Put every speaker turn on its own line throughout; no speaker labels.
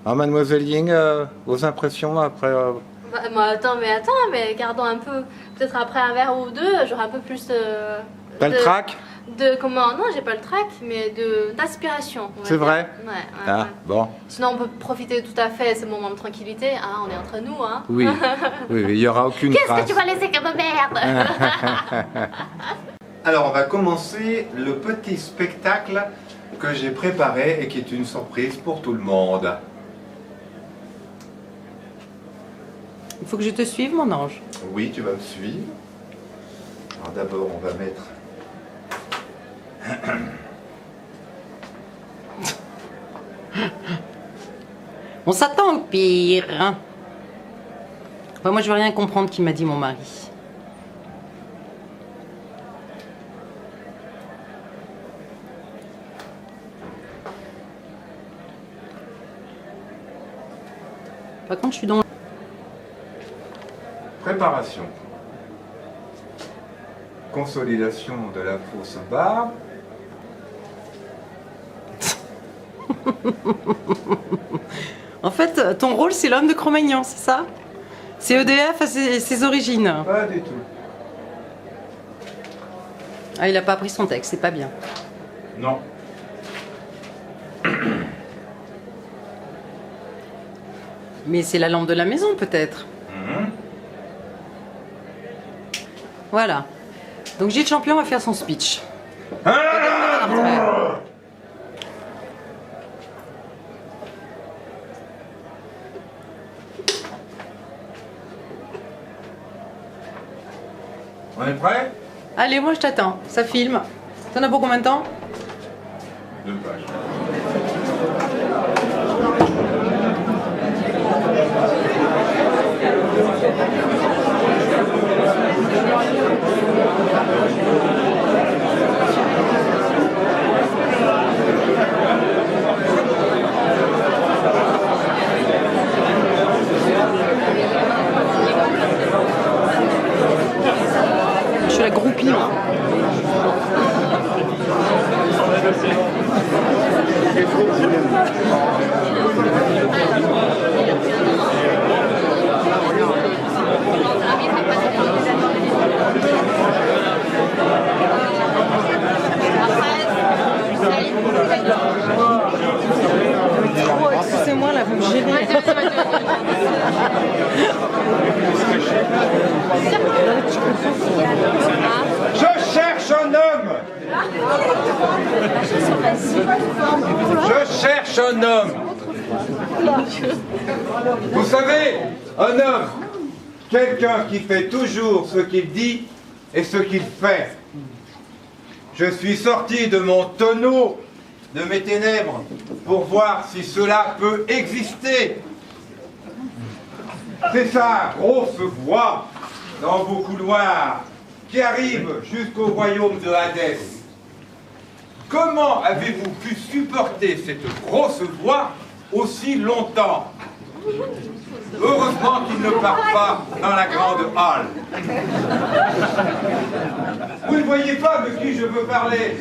Ah, Mademoiselle Ying, vos impressions après
Attends, mais gardons un peu. Peut-être après un verre ou deux, j'aurai un peu plus
T'as le trac?
Non, j'ai pas le trac, mais d'inspiration.
C'est vrai?
Ouais.
Ah, bon.
Sinon, on peut profiter tout à fait de ce moment de tranquillité. Hein, on est entre nous, hein.
Oui, il n'y aura aucune
Qu'est-ce
trace.
que tu vas laisser comme merde?
Alors, on va commencer le petit spectacle que j'ai préparé et qui est une surprise pour tout le monde.
Il faut que je te suive, mon ange.
Oui, tu vas me suivre. Alors d'abord, on va mettre...
On s'attend au pire. Enfin, moi, je veux rien comprendre qu'il m'a dit mon mari. Par contre, je suis dans...
Préparation. Consolidation de la fausse barbe.
En fait, ton rôle, c'est l'homme de Cro-Magnon, c'est ça? C'est EDF à ses origines.
Pas du tout.
Ah, il a pas appris son texte, c'est pas bien.
Non.
Mais c'est la lampe de la maison, peut-être. Voilà. Donc Gilles Champion va faire son speech.
On est prêt?
Allez, moi je t'attends. Ça filme. T'en as pour combien de temps?
2 pages.
Je suis la groupie, moi. Oh, excusez-moi, là, vous me gênez.
Je cherche un homme! Je cherche un homme! Vous savez, un homme, quelqu'un qui fait toujours ce qu'il dit et ce qu'il fait. Je suis sorti de mon tonneau, de mes ténèbres, pour voir si cela peut exister. C'est sa grosse voix dans vos couloirs qui arrive jusqu'au royaume de Hadès. Comment avez-vous pu supporter cette grosse voix aussi longtemps? Heureusement qu'il ne part pas dans la grande halle. Vous ne voyez pas de qui je veux parler.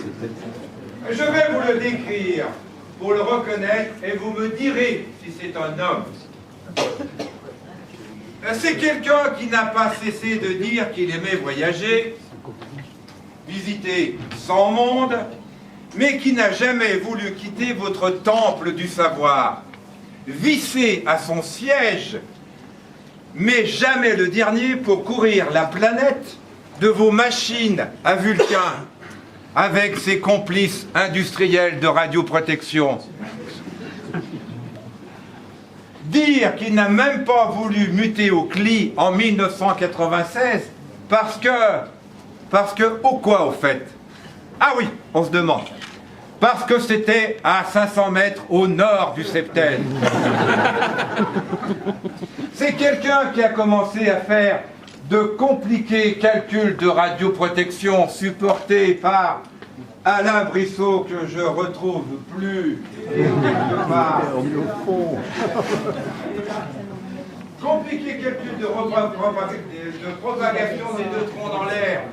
Je vais vous le décrire pour le reconnaître et vous me direz si c'est un homme. C'est quelqu'un qui n'a pas cessé de dire qu'il aimait voyager, visiter 100 mondes, mais qui n'a jamais voulu quitter votre temple du savoir, vissé à son siège, mais jamais le dernier pour courir la planète de vos machines à Vulcain, avec ses complices industriels de radioprotection. Dire qu'il n'a même pas voulu muter au CLI en 1996 parce que, quoi au fait? Ah oui, on se demande. Parce que c'était à 500 mètres au nord du septel. C'est quelqu'un qui a commencé à faire de compliqués calculs de radioprotection supportés par Alain Brissot, que je retrouve plus quelque part. Compliqué calcul de propagation des neutrons dans l'air,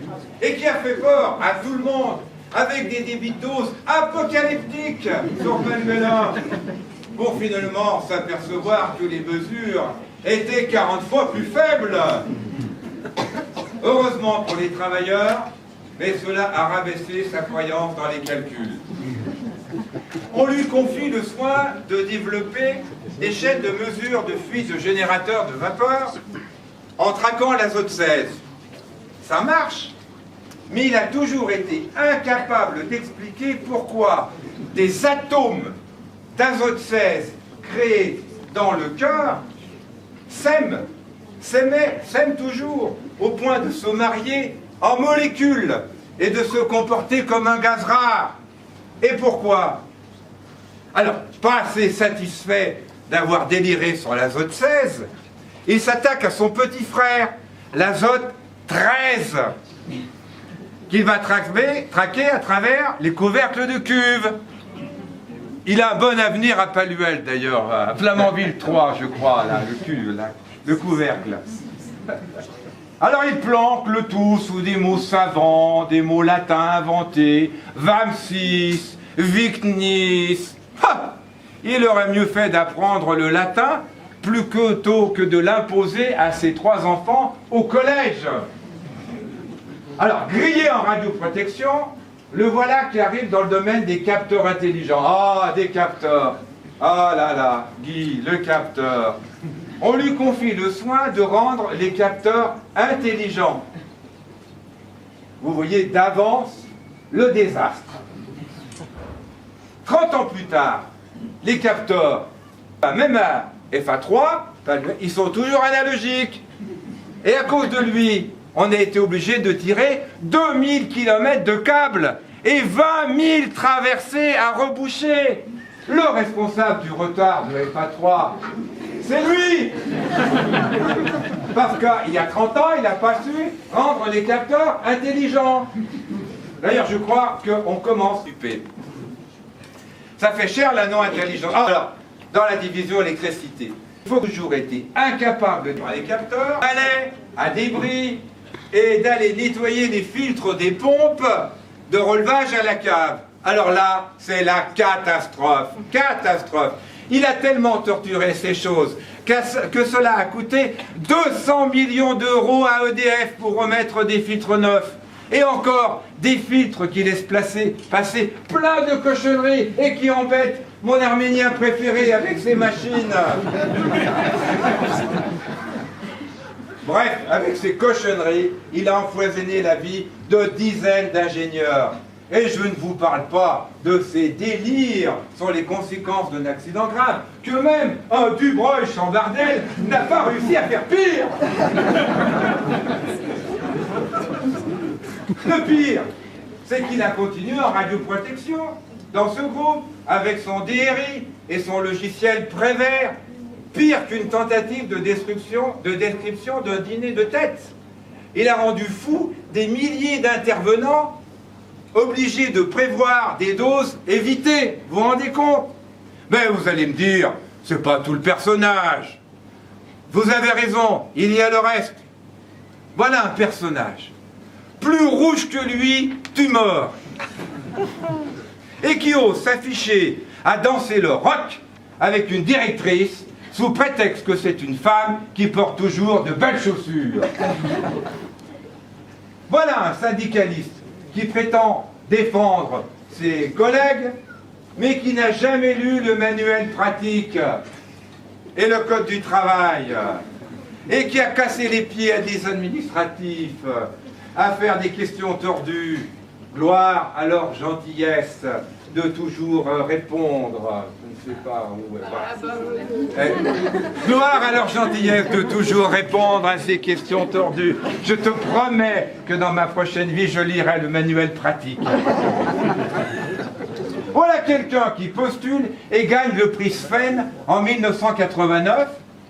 et qui a fait peur à tout le monde avec des débits de doses apocalyptiques sur Penguin. pour finalement s'apercevoir que les mesures étaient 40 fois plus faibles. Heureusement pour les travailleurs, mais cela a rabaissé sa croyance dans les calculs. On lui confie le soin de développer des chaînes de mesure de fuite de générateurs de vapeur en traquant l'azote 16. Ça marche, mais il a toujours été incapable d'expliquer pourquoi des atomes d'azote 16 créés dans le cœur s'aiment toujours au point de se marier en molécules et de se comporter comme un gaz rare. Et pourquoi? Alors, pas assez satisfait d'avoir déliré sur l'azote 16, il s'attaque à son petit frère, l'azote 13, qu'il va traquer à travers les couvercles de cuve. Il a un bon avenir à Paluel d'ailleurs, à Flamanville 3, je crois, là, le cuve, là, le couvercle. Alors il planque le tout sous des mots savants, des mots latins inventés, Vamsis, Vicnis. Ha! Il aurait mieux fait d'apprendre le latin plutôt que de l'imposer à ses 3 enfants au collège. Alors, grillé en radioprotection, le voilà qui arrive dans le domaine des capteurs intelligents. Ah, des capteurs. Ah là là, Guy, le capteur. On lui confie le soin de rendre les capteurs intelligents. Vous voyez d'avance le désastre. 30 ans plus tard, les capteurs, même à FA3, ils sont toujours analogiques. Et à cause de lui, on a été obligé de tirer 2000 km de câbles et 20 000 traversées à reboucher. Le responsable du retard de FA3, c'est lui. Parce qu'il y a 30 ans, il n'a pas su rendre les capteurs intelligents. D'ailleurs, je crois qu'on commence à duper. Ça fait cher la non-intelligence. Alors, dans la division électricité, il faut toujours être incapable de faire les capteurs, aller à débris et d'aller nettoyer les filtres des pompes de relevage à la cave. Alors là, c'est la catastrophe. Catastrophe. Il a tellement torturé ces choses que cela a coûté 200 millions d'euros à EDF pour remettre des filtres neufs. Et encore, des filtres qui laissent passer plein de cochonneries et qui embêtent mon Arménien préféré avec ses machines. Bref, avec ces cochonneries, il a empoisonné la vie de dizaines d'ingénieurs. Et je ne vous parle pas de ces délires sur les conséquences d'un accident grave, que même un Dubreuil-Chambardel n'a pas réussi à faire pire. Le pire, c'est qu'il a continué en radioprotection dans ce groupe, avec son DRI et son logiciel Prévert, pire qu'une tentative de description d'un dîner de tête. Il a rendu fou des milliers d'intervenants obligés de prévoir des doses évitées. Vous vous rendez compte? Mais vous allez me dire, c'est pas tout le personnage. Vous avez raison, il y a le reste. Voilà un personnage. Plus rouge que lui, tumeur. Et qui ose s'afficher à danser le rock avec une directrice sous prétexte que c'est une femme qui porte toujours de belles chaussures. Voilà un syndicaliste qui prétend défendre ses collègues, mais qui n'a jamais lu le manuel pratique et le code du travail, et qui a cassé les pieds à des administratifs, à faire des questions tordues. Gloire à leur gentillesse de toujours répondre. Je ne sais pas où elle va. Gloire à leur gentillesse de toujours répondre à ces questions tordues. Je te promets que dans ma prochaine vie, je lirai le manuel pratique. Voilà quelqu'un qui postule et gagne le prix Sven en 1989,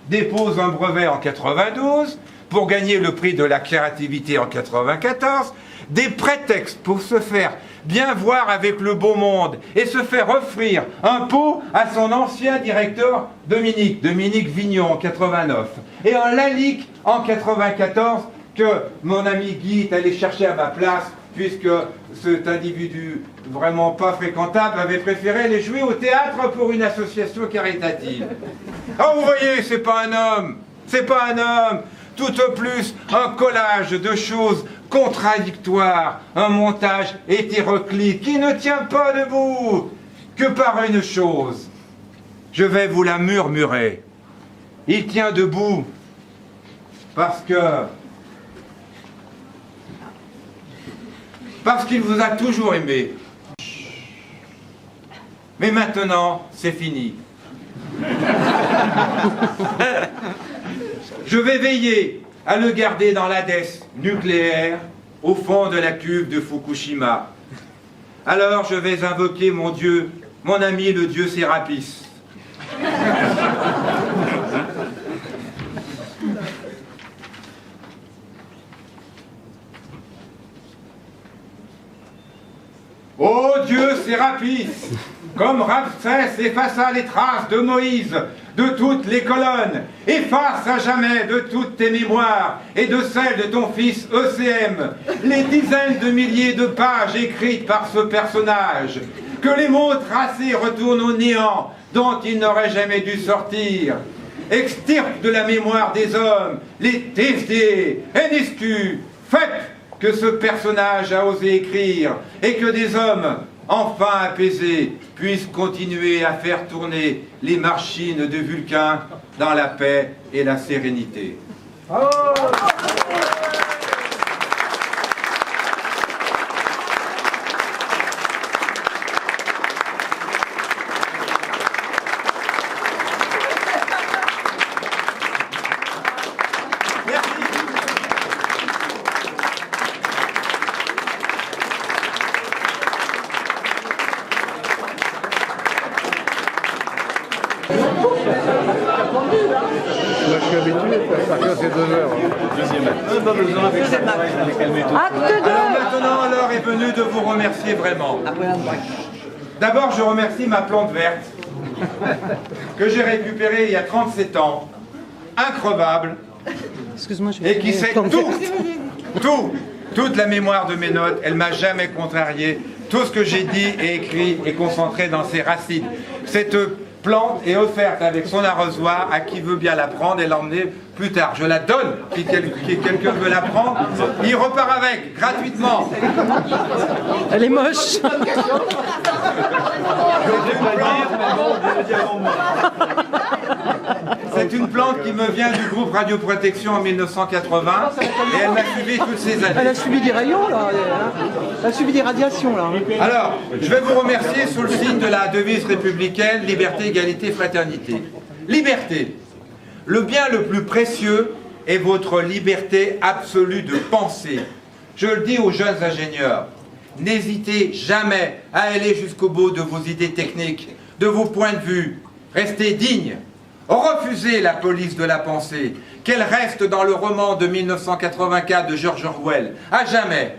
dépose un brevet en 92, pour gagner le prix de la créativité en 94, des prétextes pour se faire bien voir avec le beau monde et se faire offrir un pot à son ancien directeur Dominique Vignon en 89, et un Lalique en 94 que mon ami Guy est allé chercher à ma place puisque cet individu vraiment pas fréquentable avait préféré les jouer au théâtre pour une association caritative. Ah, vous voyez, c'est pas un homme, c'est pas un homme, tout au plus un collage de choses contradictoires, un montage hétéroclite qui ne tient pas debout que par une chose. Je vais vous la murmurer. Il tient debout parce qu'il vous a toujours aimé. Mais maintenant, c'est fini. Je vais veiller à le garder dans l'Hadès nucléaire, au fond de la cuve de Fukushima. Alors je vais invoquer mon Dieu, mon ami le Dieu Sérapis. Ô Dieu Sérapis, comme Ramsès effaça les traces de Moïse de toutes les colonnes, efface à jamais de toutes tes mémoires et de celles de ton fils ECM les dizaines de milliers de pages écrites par ce personnage, que les mots tracés retournent au néant dont ils n'auraient jamais dû sortir. Extirpe de la mémoire des hommes les TSD, NSQ, FEP que ce personnage a osé écrire, et que des hommes, enfin apaisés, puissent continuer à faire tourner les machines de Vulcain dans la paix et la sérénité. Oh.
Moi, je suis habitué, ça fait c'est 2 heures. Deuxième acte.
Alors maintenant, l'heure est venue de vous remercier vraiment. D'abord, je remercie ma plante verte, que j'ai récupérée il y a 37 ans, increvable, et qui sait toute la mémoire de mes notes. Elle m'a jamais contrarié. Tout ce que j'ai dit et écrit est concentré dans ses racines. Cette plante est offerte avec son arrosoir à qui veut bien la prendre et l'emmener plus tard. Je la donne, si quelqu'un veut la prendre, il repart avec, gratuitement.
Elle est moche.
C'est une plante qui me vient du groupe Radioprotection en 1980 et elle m'a suivi toutes ces années.
Elle a subi des rayons là, elle a subi des radiations là.
Alors, je vais vous remercier sous le signe de la devise républicaine, liberté, égalité, fraternité. Liberté. Le bien le plus précieux est votre liberté absolue de penser. Je le dis aux jeunes ingénieurs, n'hésitez jamais à aller jusqu'au bout de vos idées techniques, de vos points de vue. Restez dignes. Refusez la police de la pensée, qu'elle reste dans le roman de 1984 de George Orwell. À jamais.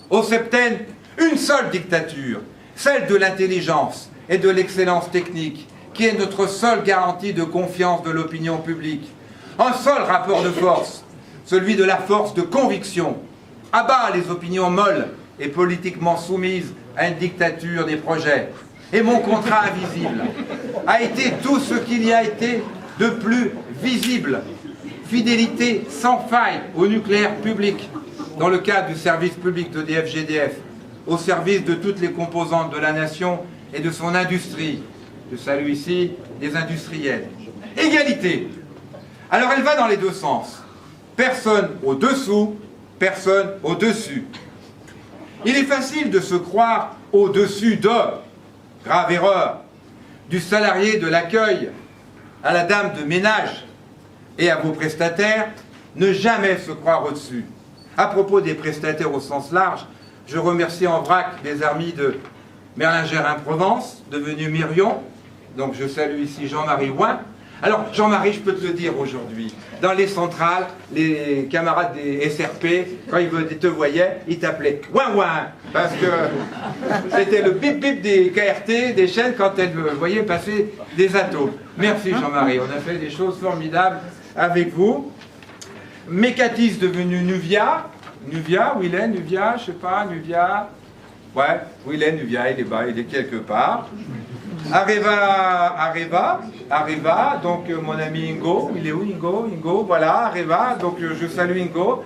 Au septaine, une seule dictature, celle de l'intelligence et de l'excellence technique, qui est notre seule garantie de confiance de l'opinion publique. Un seul rapport de force, celui de la force de conviction. À bas les opinions molles et politiquement soumises à une dictature des projets. Et mon contrat invisible a été tout ce qu'il y a été de plus visible. Fidélité sans faille au nucléaire public, dans le cadre du service public d'EDF-GDF, au service de toutes les composantes de la nation et de son industrie. Je salue ici les industriels. Égalité. Alors elle va dans les deux sens. Personne au-dessous, personne au-dessus. Il est facile de se croire au-dessus de, grave erreur, du salarié de l'accueil à la dame de ménage et à vos prestataires, ne jamais se croire au-dessus. À propos des prestataires au sens large, je remercie en vrac les amis de Merlin-Gérin-Provence, devenu Mirion. Donc je salue ici Jean-Marie Ouin. Alors Jean-Marie, je peux te le dire aujourd'hui, dans les centrales, les camarades des SRP, quand ils te voyaient, ils t'appelaient Ouin Ouin, parce que c'était le bip bip des KRT, des chaînes, quand elles voyaient passer des atomes. Merci Jean-Marie, on a fait des choses formidables avec vous. Mécatis devenu Nuvia, Nuvia, où il est, Nuvia, je sais pas, Nuvia. Ouais, où il est, Nuvia, il est bas, il est quelque part. Areva, donc mon ami Ingo, il est où Ingo, voilà, Areva, donc je salue Ingo,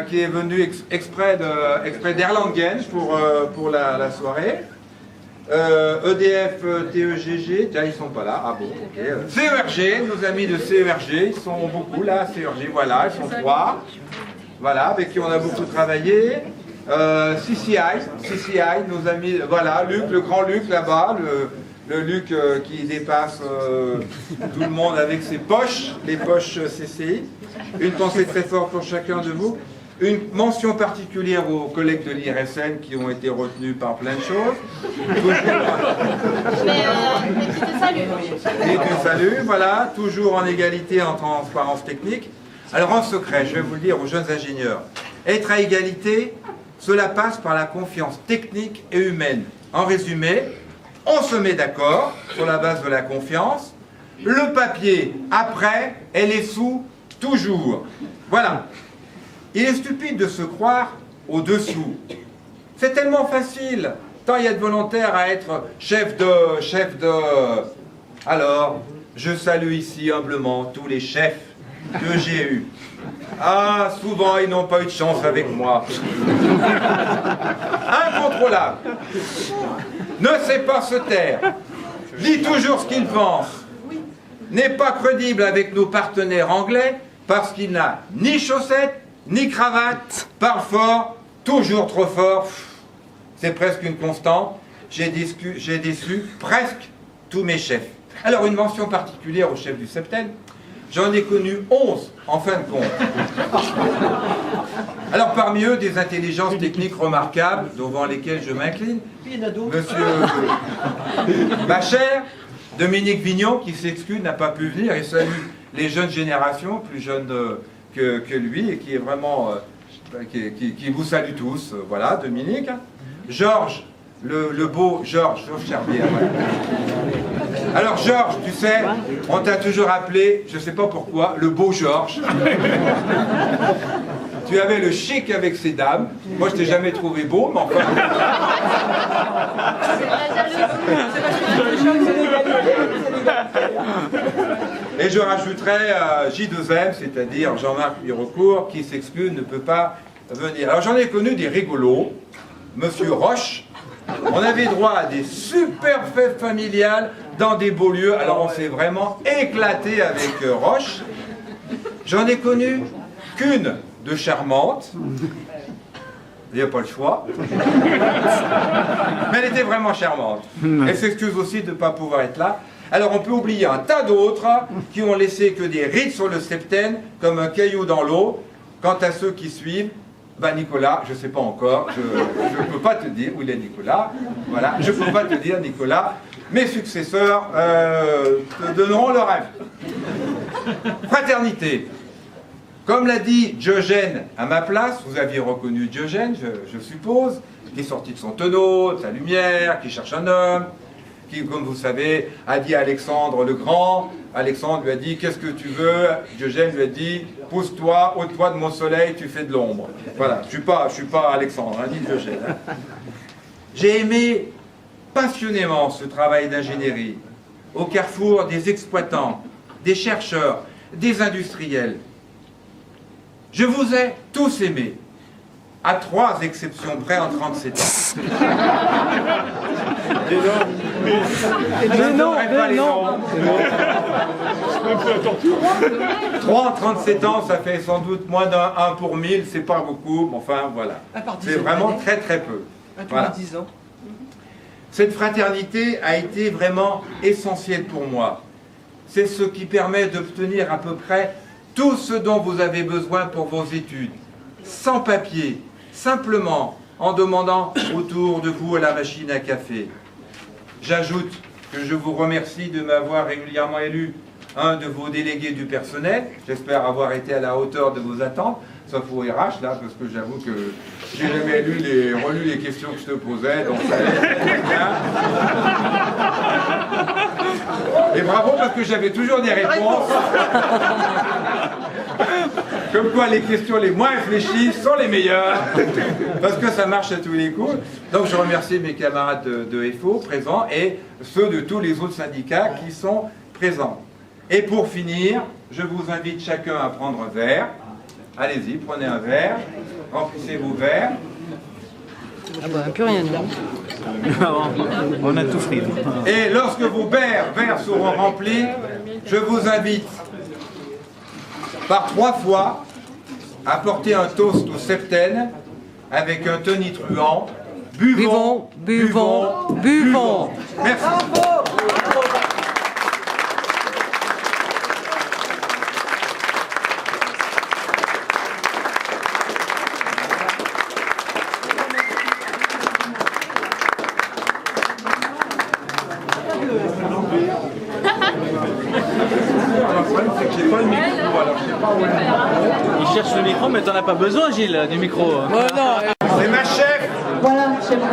qui est venu exprès d'Erlangen pour la soirée. EDF, TEGG, tiens, ils sont pas là, ah bon, ok. CERG, nos amis de CERG, ils sont beaucoup là, CERG, voilà, ils sont 3, voilà, avec qui on a beaucoup travaillé. CCI, nos amis, voilà, Luc, le grand Luc là-bas, le Luc qui dépasse tout le monde avec ses poches, les poches CCI. Une pensée très forte pour chacun de vous. Une mention particulière aux collègues de l'IRSN qui ont été retenus par plein de choses.
Mais qui te salue.
Et te salue, voilà, toujours en égalité, en transparence technique. Alors en secret, je vais vous le dire aux jeunes ingénieurs, être à égalité, cela passe par la confiance technique et humaine. En résumé, on se met d'accord sur la base de la confiance. Le papier, après, et les sous, toujours. Voilà. Il est stupide de se croire au-dessous. C'est tellement facile. Tant il y a de volontaires à être chef de... Alors, je salue ici humblement tous les chefs que j'ai eus. Ah, souvent ils n'ont pas eu de chance avec moi. Incontrôlable. Ne sait pas se taire. Dit toujours ce qu'il pense. N'est pas crédible avec nos partenaires anglais parce qu'il n'a ni chaussettes, ni cravate, parle fort, toujours trop fort. C'est presque une constante. J'ai déçu presque tous mes chefs. Alors une mention particulière au chef du septel. J'en ai connu 11 en fin de compte. Alors parmi eux, des intelligences techniques remarquables, devant lesquelles je m'incline. Monsieur Bacher, Dominique Vignon, qui s'excuse, n'a pas pu venir et salue les jeunes générations, plus jeunes que lui, et qui est vraiment, qui vous salue tous. Voilà, Dominique. Georges, le beau Georges Charbier. Ouais. Alors Georges, tu sais, on t'a toujours appelé, je ne sais pas pourquoi, le beau Georges. Tu avais le chic avec ces dames. Moi, je t'ai jamais trouvé beau, mais enfin... Et je rajouterais J2M, c'est-à-dire Jean-Marc Pirocourt, qui s'excuse, ne peut pas venir. Alors j'en ai connu des rigolos. Monsieur Roche, on avait droit à des super fêtes familiales dans des beaux lieux. Alors on s'est vraiment éclaté avec Roche. J'en ai connu qu'une de charmante. Il n'y a pas le choix. Mais elle était vraiment charmante. Elle s'excuse aussi de ne pas pouvoir être là. Alors on peut oublier un tas d'autres qui ont laissé que des rides sur le septaine, comme un caillou dans l'eau. Quant à ceux qui suivent, ben Nicolas, je ne sais pas encore, je ne peux pas te dire où il est Nicolas. Voilà, je ne peux pas te dire Nicolas. Mes successeurs te donneront leur avis. Fraternité. Comme l'a dit Diogène à ma place, vous aviez reconnu Diogène, je suppose, qui est sorti de son tonneau, de sa lumière, qui cherche un homme, qui, comme vous savez, a dit à Alexandre le Grand. Alexandre lui a dit, qu'est-ce que tu veux? Diogène lui a dit, pousse-toi, ôte-toi de mon soleil, tu fais de l'ombre. Voilà, je suis pas Alexandre, hein, dit Diogène. Hein. J'ai aimé passionnément ce travail d'ingénierie, au carrefour des exploitants, des chercheurs, des industriels. Je vous ai tous aimés, à 3 exceptions près en 37 ans.
Mais non.
3 en 37 ans, ça fait sans doute moins d'un 1 pour 1000, c'est pas beaucoup, mais enfin voilà. C'est vraiment très très peu. Voilà. Cette fraternité a été vraiment essentielle pour moi. C'est ce qui permet d'obtenir à peu près tout ce dont vous avez besoin pour vos études, sans papier, simplement en demandant autour de vous à la machine à café. J'ajoute que je vous remercie de m'avoir régulièrement élu un de vos délégués du personnel. J'espère avoir été à la hauteur de vos attentes, sauf au RH, là, parce que j'avoue que j'ai jamais relu les questions que je te posais, donc ça allait bien. Et bravo, parce que j'avais toujours des réponses Comme quoi les questions les moins réfléchies sont les meilleures, parce que ça marche à tous les coups. Donc je remercie mes camarades de FO présents et ceux de tous les autres syndicats qui sont présents. Et pour finir, je vous invite chacun à prendre un verre. Allez-y, prenez un verre, remplissez vos verres.
Ah bah, plus rien, non.
On a tout pris.
Et lorsque vos verres seront remplis, je vous invite par 3 fois à porter un toast au septaine avec un tonitruant. Buvons,
Buvons, buvons, buvons.
Merci.
Il cherche le micro, mais t'en as pas besoin, Gilles, du micro.
C'est ma chef.
Voilà, j'aimerais.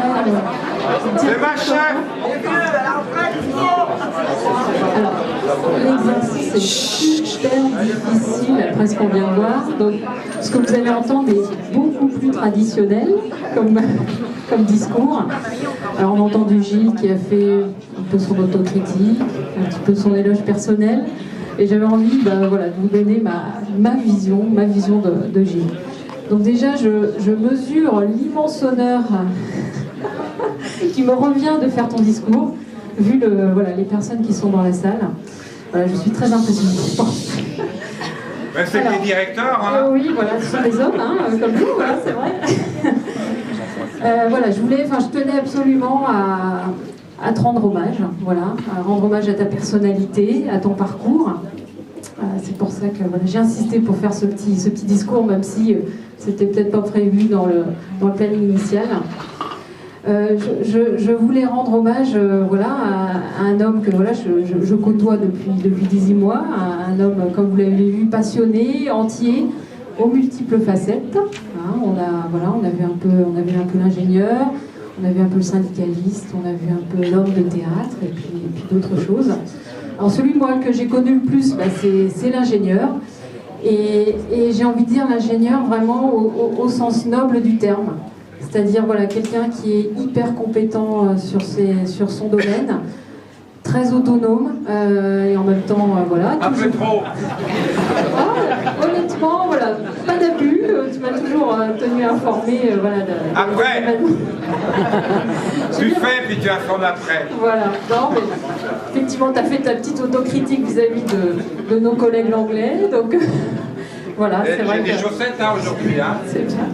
C'est ma chef.
Alors, l'exercice est super difficile, après ce qu'on vient de voir. Donc, ce que vous allez entendre est beaucoup plus traditionnel comme discours. Alors, on a entendu Gilles qui a fait un peu son autocritique, un petit peu son éloge personnel. Et j'avais envie voilà, de vous donner ma vision de Gilles. Donc déjà, je mesure l'immense honneur qui me revient de faire ton discours, vu les personnes qui sont dans la salle. Voilà, je suis très impressionnée. Bon.
Ben, c'est les directeurs. Hein.
Oui, voilà, ce sont des hommes, hein, comme nous, voilà, c'est vrai. Voilà, je tenais absolument à te rendre hommage, voilà, à rendre hommage à ta personnalité, à ton parcours. C'est pour ça que voilà, j'ai insisté pour faire ce petit discours, même si c'était peut-être pas prévu dans le planning initial. Je voulais rendre hommage à un homme que je côtoie depuis 18 mois, un homme, comme vous l'avez vu, passionné, entier, aux multiples facettes. Hein, on avait un peu l'ingénieur, on avait un peu le syndicaliste, on avait un peu l'homme de théâtre et puis d'autres choses. Alors celui moi que j'ai connu le plus, c'est l'ingénieur. Et j'ai envie de dire l'ingénieur vraiment au sens noble du terme. C'est-à-dire quelqu'un qui est hyper compétent sur son domaine, très autonome et en même temps
Un peu trop.
Honnêtement, pas d'abus, tu m'as toujours tenu informé
Après. Tu fais puis tu informes après.
Voilà, non mais effectivement tu as fait ta petite autocritique vis-à-vis de nos collègues l'anglais, donc voilà, c'est vrai.
J'ai des chaussettes aujourd'hui, hein.
C'est bien.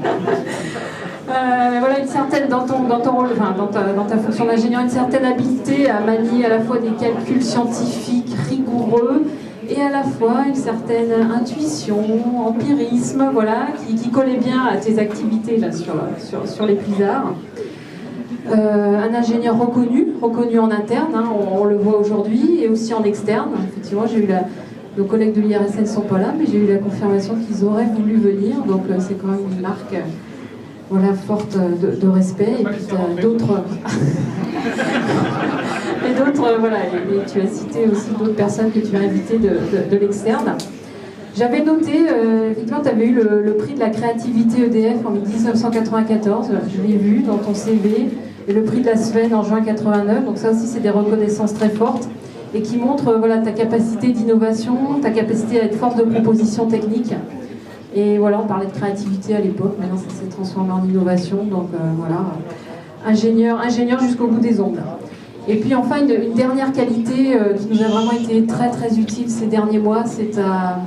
Une certaine, dans ton rôle, dans ta fonction d'ingénieur, une certaine habileté à manier à la fois des calculs scientifiques rigoureux et à la fois une certaine intuition, empirisme, qui collait bien à tes activités là, sur les Puisards. Un ingénieur reconnu en interne, hein, on le voit aujourd'hui, et aussi en externe. Effectivement, nos collègues de l'IRSN ne sont pas là, mais j'ai eu la confirmation qu'ils auraient voulu venir, donc c'est quand même une marque forte de respect. Et puis d'autres... et tu as cité aussi d'autres personnes que tu as invitées de l'externe. J'avais noté, effectivement, tu avais eu le prix de la créativité EDF en 1994, je l'ai vu dans ton CV, et le prix de la Sven en juin 89, donc ça aussi c'est des reconnaissances très fortes, et qui montrent ta capacité d'innovation, ta capacité à être force de proposition technique. Et on parlait de créativité à l'époque, maintenant ça s'est transformé en innovation, donc ingénieur jusqu'au bout des ongles. Et puis enfin, une dernière qualité qui nous a vraiment été très très utile ces derniers mois, c'est ta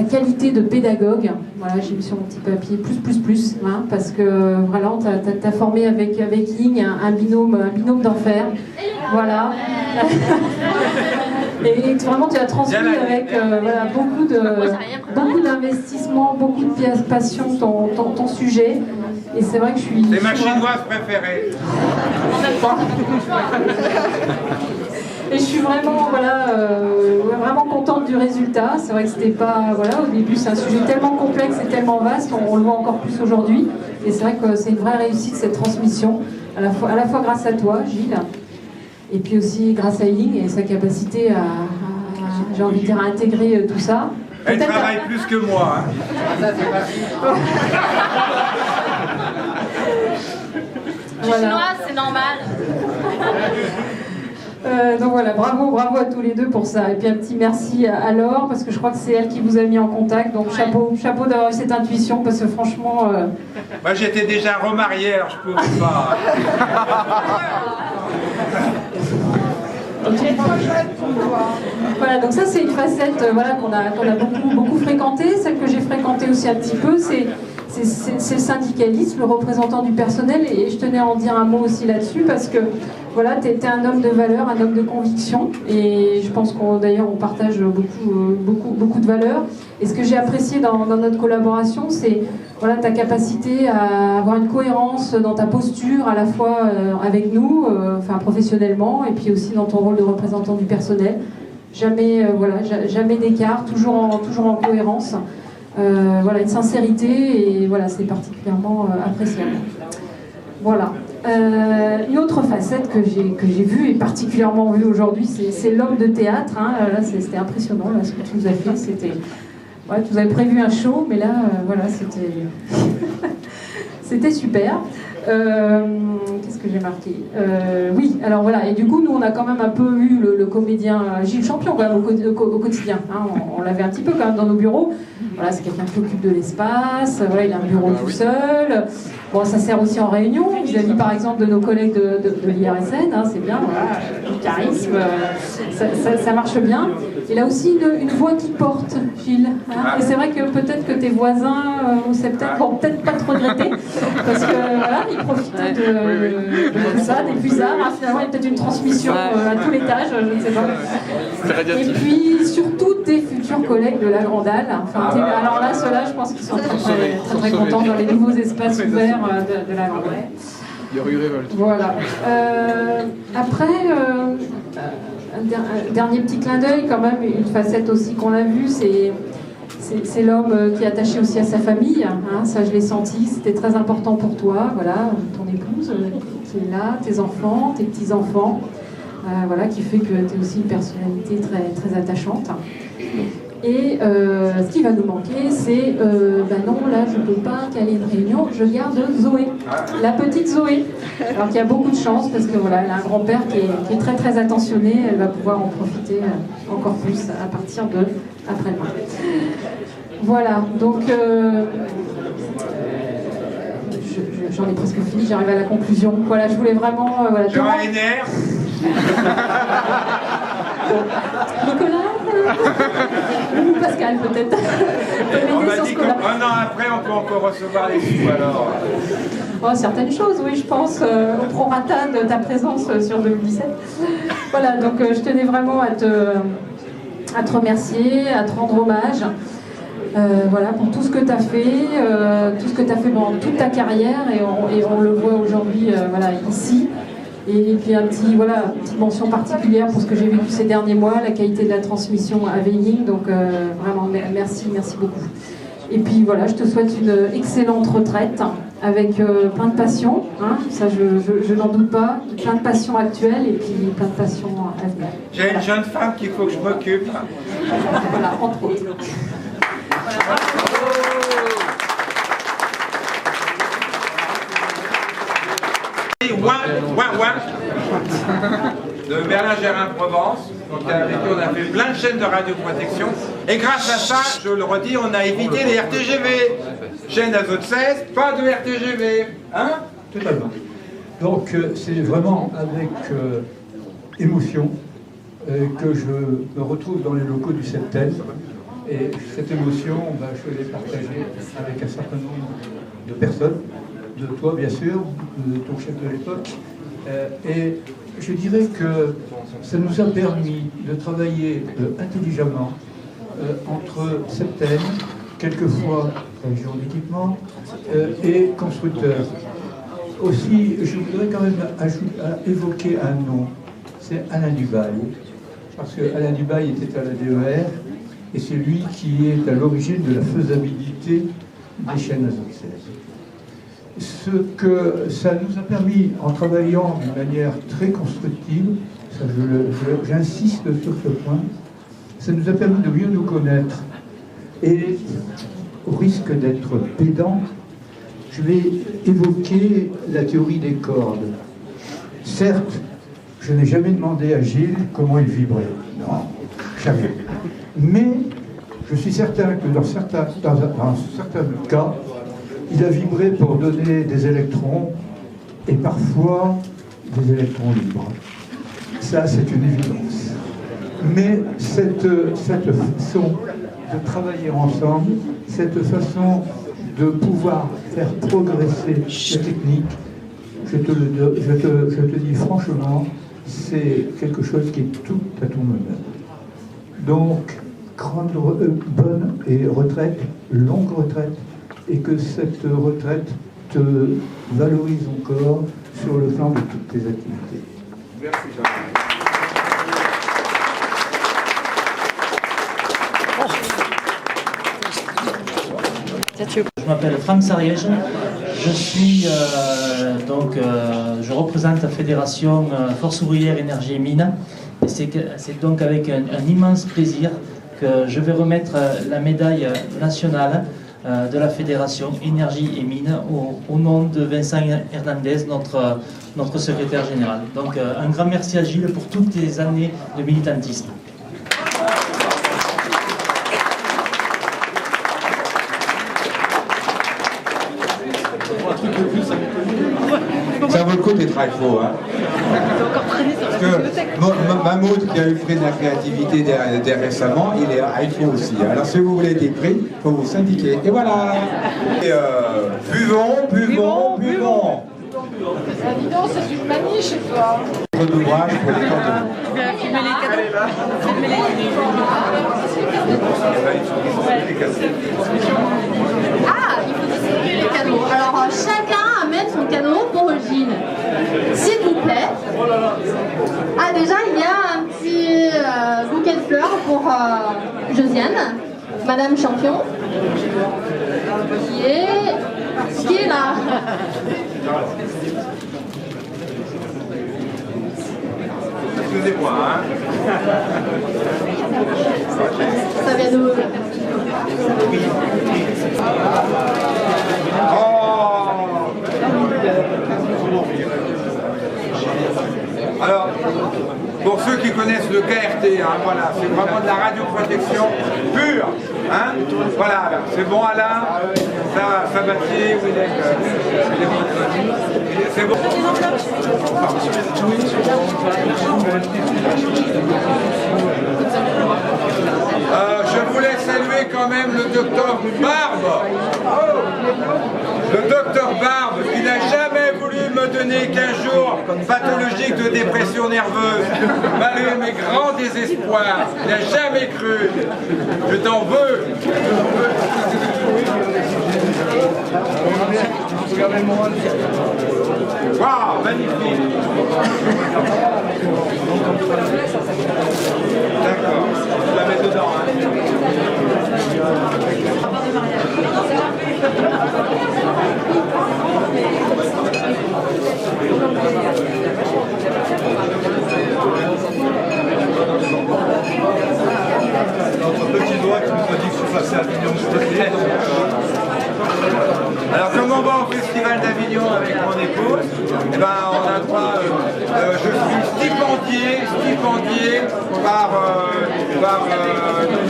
qualité de pédagogue. Voilà, j'ai vu sur mon petit papier plus, hein, parce que t'as formé avec Ying un binôme d'enfer. Voilà. Et vraiment, tu as transmis avec beaucoup d'investissement, beaucoup de passion ton sujet. Et c'est vrai que je suis...
C'est ma chinoise préférée.
Et je suis vraiment, vraiment contente du résultat. C'est vrai que c'était pas... au début, c'est un sujet tellement complexe et tellement vaste, on le voit encore plus aujourd'hui. Et c'est vrai que c'est une vraie réussite, cette transmission, à la fois grâce à toi, Gilles, et puis aussi grâce à Ying et sa capacité j'ai envie de dire, à intégrer tout ça.
Elle
Peut-être-
travaille plus que moi. Hein.
Je suis chinoise, c'est normal.
Donc voilà, bravo à tous les deux pour ça. Et puis un petit merci à Laure, parce que je crois que c'est elle qui vous a mis en contact. Donc chapeau d'avoir eu cette intuition, parce que franchement...
Moi j'étais déjà remarié, alors je pouvais pas.
Voilà, donc ça c'est une facette voilà, qu'on a beaucoup fréquentée. Celle que j'ai fréquentée aussi un petit peu, c'est le syndicalisme, le représentant du personnel, et je tenais à en dire un mot aussi là-dessus, parce que voilà, tu es un homme de valeur, un homme de conviction, et je pense d'ailleurs on partage beaucoup de valeurs. Et ce que j'ai apprécié dans notre collaboration, c'est voilà, ta capacité à avoir une cohérence dans ta posture, à la fois avec nous, enfin professionnellement, et puis aussi dans ton rôle de représentant du personnel. Jamais d'écart, toujours en cohérence. Voilà, une sincérité, et voilà, c'est particulièrement appréciable. Voilà. Une autre facette que j'ai vue, et particulièrement vue aujourd'hui, c'est l'homme de théâtre. Hein. Là, c'était impressionnant, là, ce que tu nous as fait. C'était... Ouais, tu nous avais prévu un show, mais là, voilà, c'était super. Qu'est-ce que j'ai marqué oui, alors voilà, et du coup, nous, on a quand même un peu eu le comédien Gilles Champion quand même, au quotidien. Hein, on l'avait un petit peu quand même dans nos bureaux. Voilà, c'est quelqu'un qui s'occupe de l'espace, voilà, il a un bureau tout seul. Bon, ça sert aussi en réunion, vis-à-vis par exemple de nos collègues de l'IRSN, hein, c'est bien, voilà, du charisme, ça marche bien. Il a aussi une voix qui porte, Gilles. Hein, et c'est vrai que peut-être que tes voisins au septembre vont peut-être pas te regretter, parce que voilà, ils profitaient de tout ça, des puisards. Hein, finalement, il y a peut-être une transmission à tout l'étage, je ne sais pas. Et puis surtout tes futurs collègues de la Grandale. Enfin, alors là, ceux-là, je pense qu'ils sont très contents dans les nouveaux espaces ouverts de la Grandale.
Il y aurait eu révolte.
Voilà. Après, un dernier petit clin d'œil, quand même, une facette aussi qu'on a vue, c'est l'homme qui est attaché aussi à sa famille. Hein, ça, je l'ai senti, c'était très important pour toi. Voilà, ton épouse qui est là, tes enfants, tes petits-enfants. Voilà, qui fait que tu es aussi une personnalité très attachante. Et ce qui va nous manquer, c'est non, là je ne peux pas caler une réunion, je garde Zoé, la petite Zoé. Alors qu'il y a beaucoup de chance, parce que voilà, elle a un grand-père qui est très attentionné, elle va pouvoir en profiter encore plus à partir de après-demain. Voilà, donc j'en ai presque fini, j'arrive à la conclusion. Voilà, je voulais vraiment...
J'aurai les nerfs.
Nicolas ou Pascal peut-être.
On m'a dit qu'un an après, on peut encore recevoir les sous, alors.
Oh, certaines choses, oui, je pense, au prorata de ta présence sur 2017. Voilà, donc je tenais vraiment à te remercier, à te rendre hommage. Voilà, pour tout ce que tu as fait, pendant toute ta carrière, et on le voit aujourd'hui voilà, ici. Et puis une petite mention particulière pour ce que j'ai vécu ces derniers mois, la qualité de la transmission à Weiying, donc vraiment merci beaucoup. Et puis voilà, je te souhaite une excellente retraite avec plein de passion, hein, ça je n'en doute pas, plein de passions actuelles et puis plein de passions à venir.
J'ai une jeune femme qu'il faut que je m'occupe.
Voilà, entre autres.
De Berlin-Gérin-Provence. Donc avec eux, on a fait plein de chaînes de radioprotection. Et grâce à ça, je le redis, on a évité les RTGV. Chaîne d'azote 16, pas de RTGV. Hein?
Totalement. Donc c'est vraiment avec émotion que je me retrouve dans les locaux du Septel. Et cette émotion, je l'ai partagée avec un certain nombre de personnes, de toi bien sûr, de ton chef de l'époque. Et je dirais que ça nous a permis de travailler intelligemment entre Septel, quelquefois région d'équipement, et constructeurs. Aussi, je voudrais quand même évoquer un nom, c'est Alain Dubail, parce que Alain Dubail était à la DER, et c'est lui qui est à l'origine de la faisabilité des chaînes d'azote 16. Ce que ça nous a permis, en travaillant d'une manière très constructive, j'insiste sur ce point, ça nous a permis de mieux nous connaître Et au risque d'être pédant, je vais évoquer la théorie des cordes. Certes, je n'ai jamais demandé à Gilles comment il vibrait. Non, jamais. Mais je suis certain que dans certains cas, il a vibré pour donner des électrons et parfois des électrons libres. Ça, c'est une évidence. Mais cette façon de travailler ensemble, cette façon de pouvoir faire progresser la technique, je te dis franchement, c'est quelque chose qui est tout à ton honneur. Donc, grande, bonne et retraite, longue retraite, et que cette retraite te valorise encore sur le plan de toutes tes activités.
Merci Jean-Marc.
Je m'appelle Franck Sariège, je représente la fédération Force ouvrière énergie et mines, et c'est donc avec un immense plaisir que je vais remettre la médaille nationale de la fédération énergie et mines au nom de Vincent Hernandez, notre secrétaire général. Donc un grand merci à Gilles pour toutes les années de militantisme.
Ça vaut le coup d'être faux, hein. Parce que Mahmoud, qui a eu le prix de la créativité récemment, il est iPhone aussi. Alors si vous voulez des prix, il faut vous syndiquer. Et voilà. Et, buvons.
Ah, dis donc, c'est une manie chez toi.
D'ouvrage pour les cantonaux.
Filmer les cadeaux. Filmer les
Ah, il faut distribuer les cadeaux. Alors, chacun amène son cadeau pour Gilles. S'il vous plaît. Ah, déjà, il y a un petit bouquet de fleurs pour Josiane, Madame Champion, qui est là.
Excusez-moi, hein.
Ça vient de...
Alors, pour ceux qui connaissent le KRT, hein, voilà, c'est vraiment de la radioprotection pure. Hein, voilà, c'est bon Alain, Sabatier, c'est bon. Je voulais saluer quand même le docteur Barbe. Le docteur Barbe, qui n'a jamais voulu me donner 15 jours pathologiques de dépression nerveuse, malgré mes grands désespoirs. Il n'a jamais cru. Je t'en veux. Waouh, magnifique. D'accord, je la mets dedans.
Notre petit doigt qui nous a dit que je passais à Avignon.
Alors comme on va au festival d'Avignon avec mon épouse, eh ben, on a droit, je suis stipendié par nos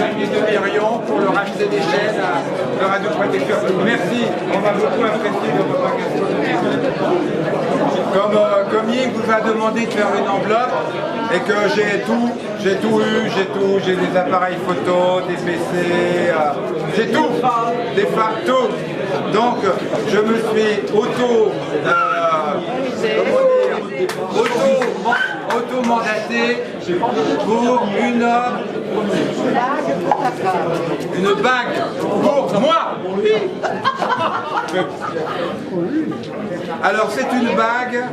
amis de Lirion pour leur acheter des chaînes de radioprotection. Merci, on va beaucoup apprécier le repas gastronomique. Comme Yves vous a demandé de faire une enveloppe et que j'ai tout eu, j'ai des appareils photo, des PC, j'ai tout, des tout. Donc je me suis auto-mandaté pour une bague pour moi. Alors c'est une bague,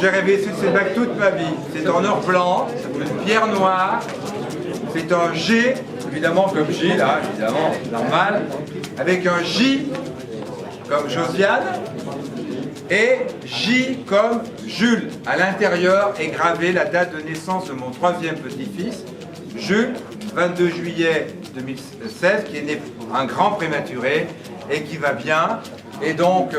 j'ai rêvé sur cette bague toute ma vie. C'est en or blanc, une pierre noire, c'est un G, évidemment comme J, là, évidemment, normal, avec un J comme Josiane et J comme Jules. À l'intérieur est gravée la date de naissance de mon troisième petit-fils, Jules,
22 juillet 2016, qui est né un grand prématuré et qui va bien. Et donc,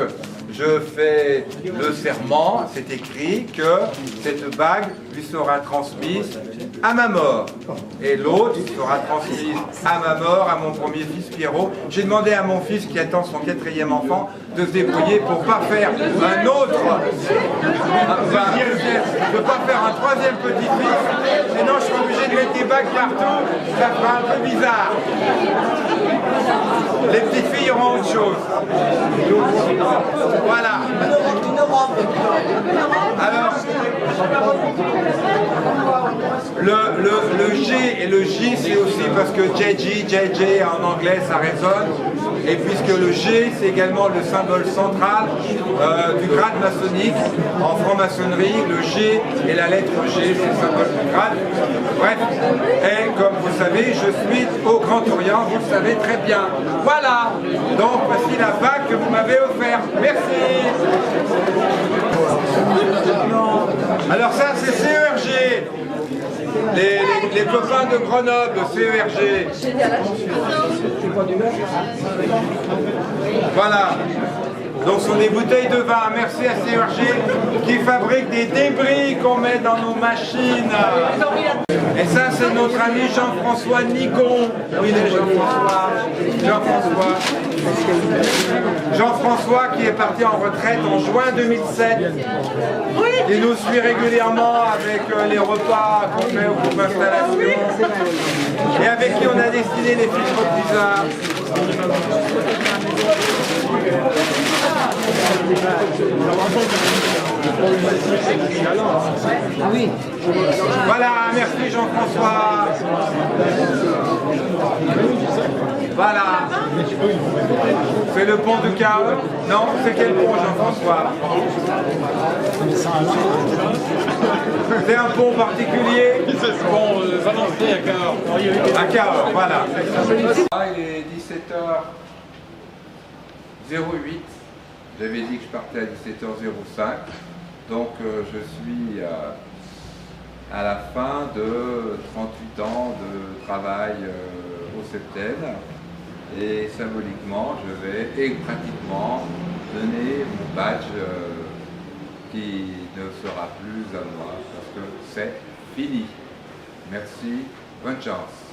je fais le serment, c'est écrit, que cette bague lui sera transmise à ma mort. Et l'autre sera transmise à ma mort, à mon premier fils Pierrot. J'ai demandé à mon fils qui attend son 4e enfant de se débrouiller pour ne pas faire un autre, de pas faire un 3e petit-fils. Sinon, je suis obligé de mettre des bagues partout, ça fera un peu bizarre. Les petites filles auront autre chose. Voilà. Alors, le G et le J, c'est aussi parce que JJ en anglais, ça résonne. Et puisque le G, c'est également le symbole central du grade maçonnique. En franc-maçonnerie, le G et la lettre G, c'est le symbole du grade. Bref, et comme vous savez, je suis au Grand Orient, vous le savez très bien. Voilà, donc voici la bague que vous m'avez offerte. Merci. Alors ça, c'est CERG. Les copains de Grenoble, CERG. Voilà. Donc ce sont des bouteilles de vin. Merci à CERG qui fabrique des débris qu'on met dans nos machines. Et ça, c'est notre ami Jean-François Nicon. Oui, Jean-François qui est parti en retraite en juin 2007. Il nous suit régulièrement avec les repas qu'on fait au groupe Installation. Et avec qui on a dessiné les filtres bizarres.
Ah oui.
Voilà, merci Jean-François. Voilà. C'est le pont du Chaos. Non, c'est quel pont, Jean-François? C'est un pont particulier?
C'est le pont Valentin à Cahors.
À Cahors, voilà. Il est 17h08. J'avais dit que je partais à 17h05. Donc je suis à la fin de 38 ans de travail au Septel. Et symboliquement, je vais, et pratiquement, donner mon badge qui ne sera plus à moi, parce que c'est fini. Merci, bonne chance.